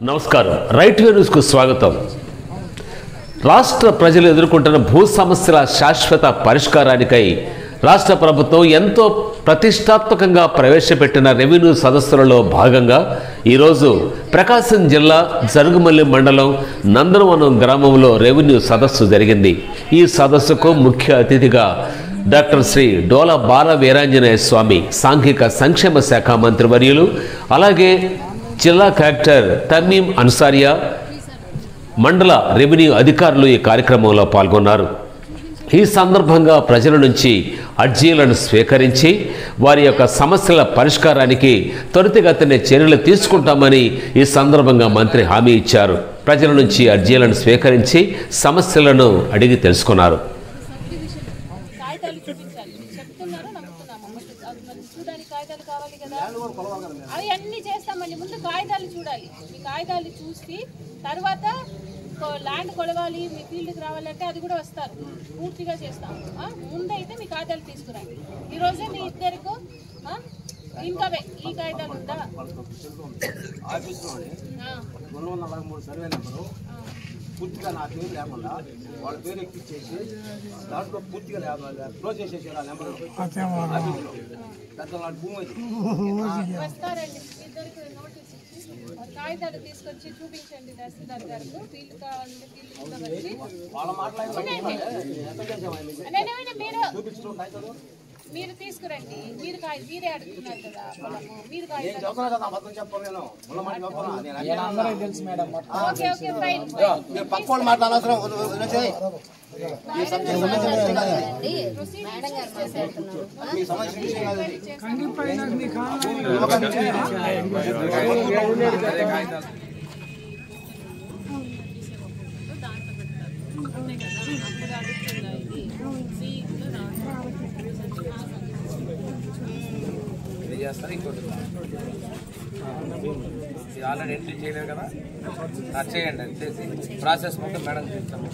నమస్కారం right news కు స్వాగతం. రాష్ట్ర ప్రజలు ఎదుర్కొంటున్న భూ సమస్యల శాశ్వత పరిష్కారానికై రాష్ట్ర ప్రభుత్వం ఎంతో ప్రతిష్టాత్మకంగా ప్రవేశపెట్టిన రెవెన్యూ సదస్సులలో భాగంగా ఈరోజు ప్రకాశం జిల్లా జరుగుమల్లి మండలం నందనవనం గ్రామంలో రెవెన్యూ సదస్సు జరిగింది. ఈ సదస్సుకు ముఖ్య అతిథిగా డాక్టర్ శ్రీ డోల బాల వీరాంజనేయ స్వామి సాంఘిక సంక్షేమ శాఖ మంత్రివర్యులు, అలాగే జిల్లా కలెక్టర్ తమీం అన్సారియా, మండల రెవెన్యూ అధికారులు ఈ కార్యక్రమంలో పాల్గొన్నారు. ఈ సందర్భంగా ప్రజల నుంచి అర్జీలను స్వీకరించి వారి యొక్క సమస్యల పరిష్కారానికి త్వరితగతిన చర్యలు తీసుకుంటామని ఈ సందర్భంగా మంత్రి హామీ ఇచ్చారు. ప్రజల నుంచి అర్జీలను స్వీకరించి సమస్యలను అడిగి తెలుసుకున్నారు. అవన్నీ చేస్తామండి. ముందు కాగితాలు చూడాలి. మీ కాగితాలు చూసి తర్వాత ల్యాండ్ కొలవాలి, మీ ఫీల్డ్కి రావాలంటే అది కూడా వస్తారు. పూర్తిగా చేస్తాం. ముందైతే మీ కాగితాలు తీసుకురండి. ఈరోజే మీ ఇద్దరికి ఇంకా ఈ కాగితాలు ఉందా? పూర్తిగా నా పేరు లేకుండా వాళ్ళ పేరు ఎక్కిచ్చేసి దాంట్లో పూర్తిగా క్లోజ్ చేసేసి ఆ నెంబర్ పెద్ద భూమి వస్తారండి. ఇద్దరికి నోటీస్ ఇచ్చి కాగితాలు తీసుకొచ్చి చూపించండి తహసీల్దార్ గారికి. ఫీల్డ్ కావాలంటే ఫీల్డ్ వచ్చి మీరు తీసుకురండి. మీరే అడుగుతున్నారు కదా పొలము, మీరు పక్క వాళ్ళు మాట్లాడవసరం చేస్తారు. ఇంకోటి ఆల్రెడీ ఎంట్రీ చేయలేదు కదా, అది చేయండి. అది చేసి ప్రాసెస్ మొత్తం మేడం చేస్తాము.